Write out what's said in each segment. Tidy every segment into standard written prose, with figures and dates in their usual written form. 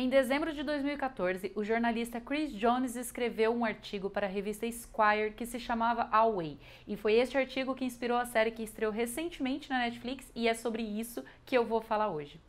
Em dezembro de 2014, o jornalista Chris Jones escreveu um artigo para a revista Esquire que se chamava Away, e foi este artigo que inspirou a série que estreou recentemente na Netflix, e é sobre isso que eu vou falar hoje.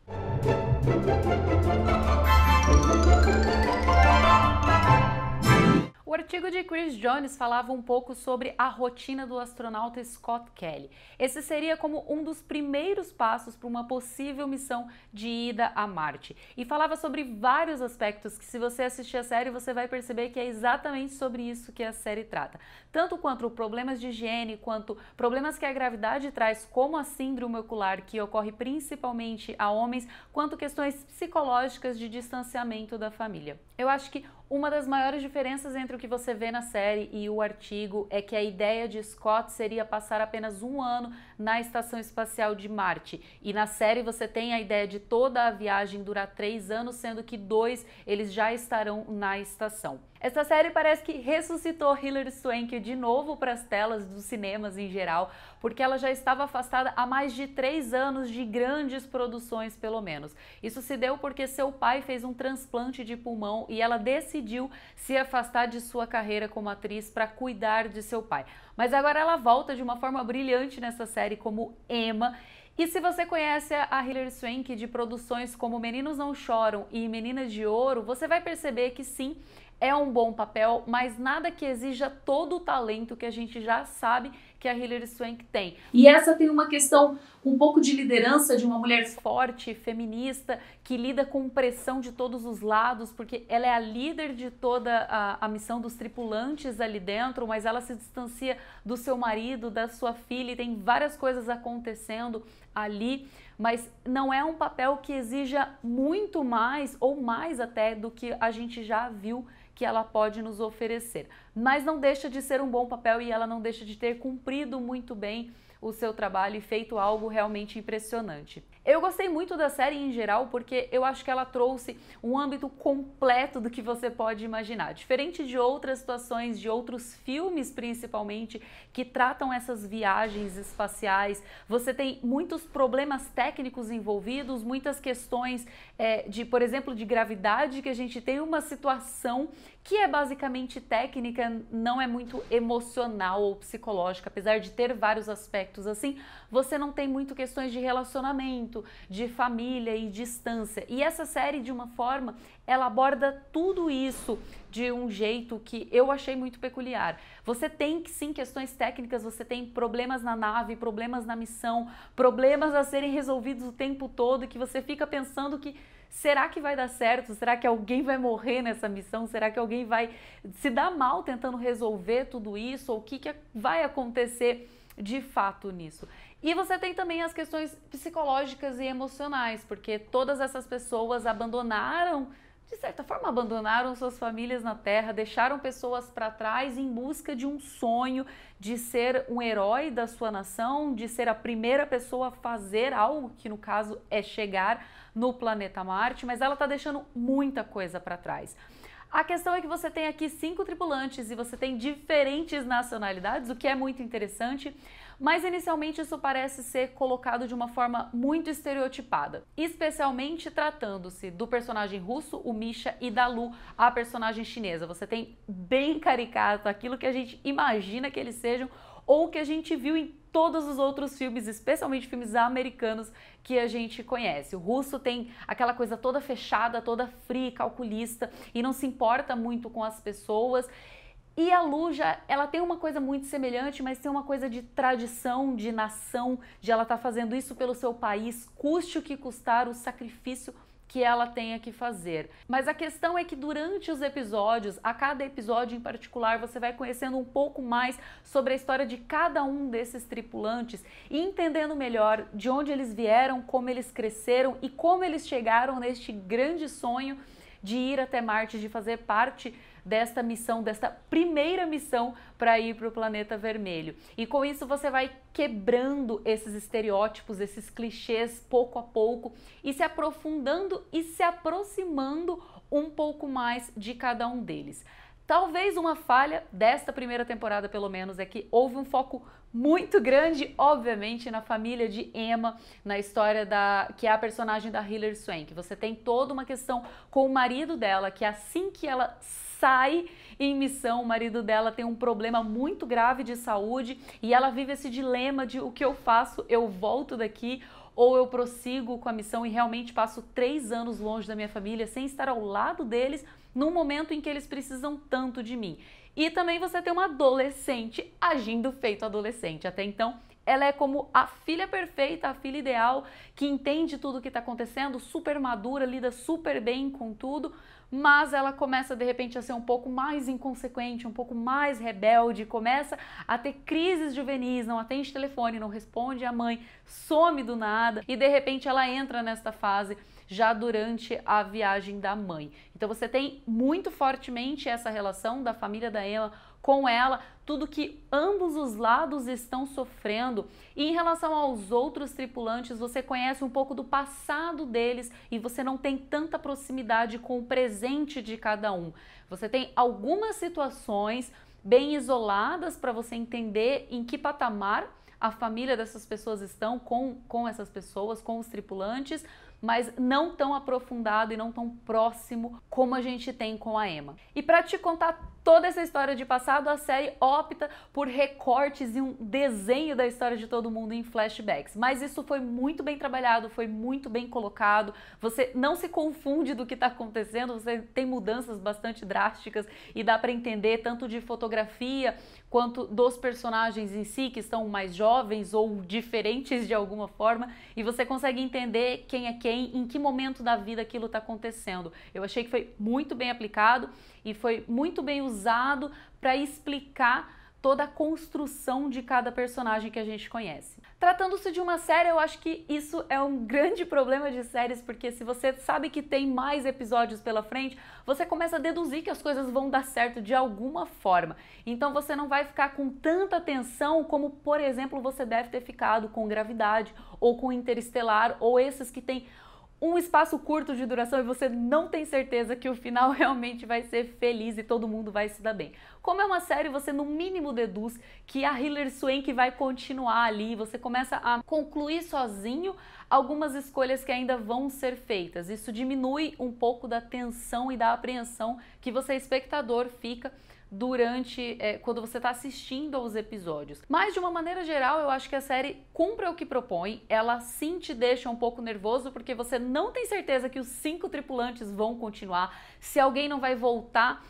O artigo de Chris Jones falava um pouco sobre a rotina do astronauta Scott Kelly. Esse seria como um dos primeiros passos para uma possível missão de ida a Marte. E falava sobre vários aspectos que, se você assistir a série, você vai perceber que é exatamente sobre isso que a série trata. Tanto quanto problemas de higiene, quanto problemas que a gravidade traz, como a síndrome ocular, que ocorre principalmente a homens, quanto questões psicológicas de distanciamento da família. Eu acho que uma das maiores diferenças entre o que você vê na série e o artigo é que a ideia de Scott seria passar apenas um ano na Estação Espacial de Marte. E na série você tem a ideia de toda a viagem durar 3 anos, sendo que 2 eles já estarão na estação. Essa série parece que ressuscitou Hilary Swank de novo para as telas dos cinemas em geral, porque ela já estava afastada há mais de 3 anos de grandes produções, pelo menos. Isso se deu porque seu pai fez um transplante de pulmão e ela decidiu se afastar de sua carreira como atriz para cuidar de seu pai. Mas agora ela volta de uma forma brilhante nessa série como Emma. E se você conhece a Hilary Swank de produções como Meninos Não Choram e Meninas de Ouro, você vai perceber que sim, é um bom papel, mas nada que exija todo o talento que a gente já sabe que a Hilary Swank tem. E essa tem uma questão um pouco de liderança, de uma mulher forte, feminista, que lida com pressão de todos os lados, porque ela é a líder de toda a missão dos tripulantes ali dentro, mas ela se distancia do seu marido, da sua filha, e tem várias coisas acontecendo ali, mas não é um papel que exija muito mais, ou mais até, do que a gente já viu que ela pode nos oferecer. Mas não deixa de ser um bom papel e ela não deixa de ter cumprido muito bem o seu trabalho e feito algo realmente impressionante. Eu gostei muito da série em geral porque eu acho que ela trouxe um âmbito completo do que você pode imaginar. Diferente de outras situações, de outros filmes principalmente, que tratam essas viagens espaciais, você tem muitos problemas técnicos envolvidos, muitas questões por exemplo, de gravidade, que a gente tem uma situação que é basicamente técnica, não é muito emocional ou psicológica, apesar de ter vários aspectos assim, você não tem muito questões de relacionamento, de família e distância. E essa série, de uma forma, ela aborda tudo isso de um jeito que eu achei muito peculiar. Você tem sim questões técnicas, você tem problemas na nave, problemas na missão, problemas a serem resolvidos o tempo todo, que você fica pensando que será que vai dar certo? Será que alguém vai morrer nessa missão? Será que alguém vai se dar mal tentando resolver tudo isso? Ou o que vai acontecer de fato nisso? E você tem também as questões psicológicas e emocionais, porque todas essas pessoas abandonaram, de certa forma, abandonaram suas famílias na Terra, deixaram pessoas para trás em busca de um sonho de ser um herói da sua nação, de ser a primeira pessoa a fazer algo, que no caso é chegar no planeta Marte, mas ela está deixando muita coisa para trás. A questão é que você tem aqui 5 tripulantes e você tem diferentes nacionalidades, o que é muito interessante, mas inicialmente isso parece ser colocado de uma forma muito estereotipada, especialmente tratando-se do personagem russo, o Misha, e da Lu, a personagem chinesa. Você tem bem caricato aquilo que a gente imagina que eles sejam ou que a gente viu em todos os outros filmes, especialmente filmes americanos que a gente conhece. O russo tem aquela coisa toda fechada, toda fria, calculista e não se importa muito com as pessoas. E a Lu ela tem uma coisa muito semelhante, mas tem uma coisa de tradição, de nação, de ela estar fazendo isso pelo seu país, custe o que custar, o sacrifício que ela tenha que fazer. Mas a questão é que durante os episódios, a cada episódio em particular, você vai conhecendo um pouco mais sobre a história de cada um desses tripulantes e entendendo melhor de onde eles vieram, como eles cresceram e como eles chegaram neste grande sonho de ir até Marte, de fazer parte desta missão, desta primeira missão para ir para o planeta vermelho. E com isso você vai quebrando esses estereótipos, esses clichês pouco a pouco e se aprofundando e se aproximando um pouco mais de cada um deles. Talvez uma falha desta primeira temporada, pelo menos, é que houve um foco muito grande, obviamente, na família de Emma, na história que é a personagem da Hilary Swank. Você tem toda uma questão com o marido dela, que assim que ela sai em missão, o marido dela tem um problema muito grave de saúde e ela vive esse dilema de o que eu faço, eu volto daqui ou eu prossigo com a missão e realmente passo 3 anos longe da minha família sem estar ao lado deles num momento em que eles precisam tanto de mim. E também você tem uma adolescente agindo feito adolescente. Até então, ela é como a filha perfeita, a filha ideal, que entende tudo o que está acontecendo, super madura, lida super bem com tudo, mas ela começa de repente a ser um pouco mais inconsequente, um pouco mais rebelde, começa a ter crises juvenis, não atende telefone, não responde à mãe, some do nada e de repente ela entra nesta fase já durante a viagem da mãe. Então você tem muito fortemente essa relação da família da Emma com ela, tudo que ambos os lados estão sofrendo. E em relação aos outros tripulantes, você conhece um pouco do passado deles e você não tem tanta proximidade com o presente de cada um. Você tem algumas situações bem isoladas para você entender em que patamar a família dessas pessoas estão com essas pessoas, com os tripulantes, mas não tão aprofundado e não tão próximo como a gente tem com a Emma. E para te contar toda essa história de passado, a série opta por recortes e um desenho da história de todo mundo em flashbacks. Mas isso foi muito bem trabalhado, foi muito bem colocado, você não se confunde do que está acontecendo, você tem mudanças bastante drásticas e dá para entender tanto de fotografia quanto dos personagens em si, que estão mais jovens ou diferentes de alguma forma, e você consegue entender quem é quem, em que momento da vida aquilo está acontecendo. Eu achei que foi muito bem aplicado e foi muito bem usado para explicar toda a construção de cada personagem que a gente conhece. Tratando-se de uma série, eu acho que isso é um grande problema de séries, porque se você sabe que tem mais episódios pela frente, você começa a deduzir que as coisas vão dar certo de alguma forma. Então você não vai ficar com tanta atenção como, por exemplo, você deve ter ficado com Gravidade ou com Interestelar ou esses que tem um espaço curto de duração e você não tem certeza que o final realmente vai ser feliz e todo mundo vai se dar bem. Como é uma série, você no mínimo deduz que a Hilary Swank vai continuar ali, você começa a concluir sozinho algumas escolhas que ainda vão ser feitas. Isso diminui um pouco da tensão e da apreensão que você, espectador, fica durante quando você está assistindo aos episódios. Mas de uma maneira geral, eu acho que a série cumpre o que propõe, ela sim te deixa um pouco nervoso porque você não tem certeza que os 5 tripulantes vão continuar, se alguém não vai voltar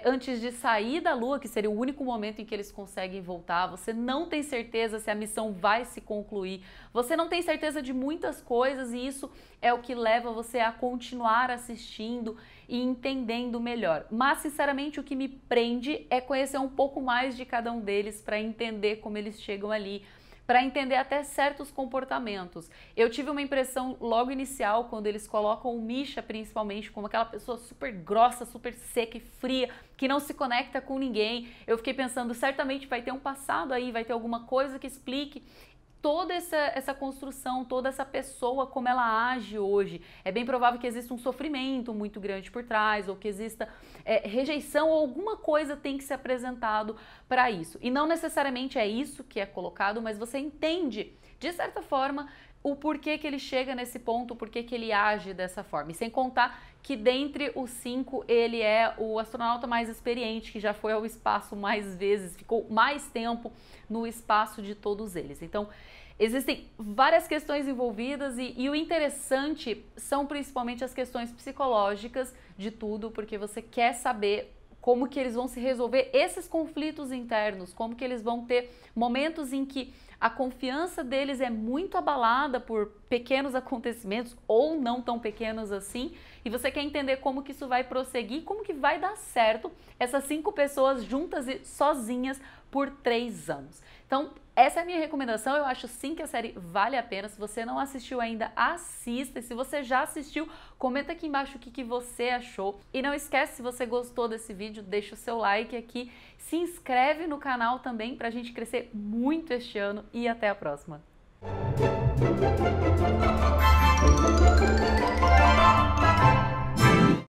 antes de sair da Lua, que seria o único momento em que eles conseguem voltar, você não tem certeza se a missão vai se concluir, você não tem certeza de muitas coisas e isso é o que leva você a continuar assistindo e entendendo melhor. Mas, sinceramente, o que me prende é conhecer um pouco mais de cada um deles para entender como eles chegam ali, para entender até certos comportamentos. Eu tive uma impressão logo inicial, quando eles colocam o Misha, principalmente, como aquela pessoa super grossa, super seca e fria, que não se conecta com ninguém. Eu fiquei pensando, certamente vai ter um passado aí, vai ter alguma coisa que explique toda essa construção, toda essa pessoa, como ela age hoje. É bem provável que exista um sofrimento muito grande por trás, ou que exista rejeição, ou alguma coisa tem que ser apresentado para isso. E não necessariamente é isso que é colocado, mas você entende, de certa forma, o porquê que ele chega nesse ponto, o porquê que ele age dessa forma. E sem contar que dentre os 5, ele é o astronauta mais experiente, que já foi ao espaço mais vezes, ficou mais tempo no espaço de todos eles. Então, existem várias questões envolvidas e o interessante são principalmente as questões psicológicas de tudo, porque você quer saber como que eles vão se resolver esses conflitos internos, como que eles vão ter momentos em que a confiança deles é muito abalada por pequenos acontecimentos ou não tão pequenos assim, e você quer entender como que isso vai prosseguir, como que vai dar certo essas 5 pessoas juntas e sozinhas por 3 anos. Então, essa é a minha recomendação, eu acho sim que a série vale a pena. Se você não assistiu ainda, assista, e se você já assistiu, comenta aqui embaixo o que você achou. E não esquece, se você gostou desse vídeo, deixa o seu like aqui, se inscreve no canal também pra gente crescer muito este ano e até a próxima.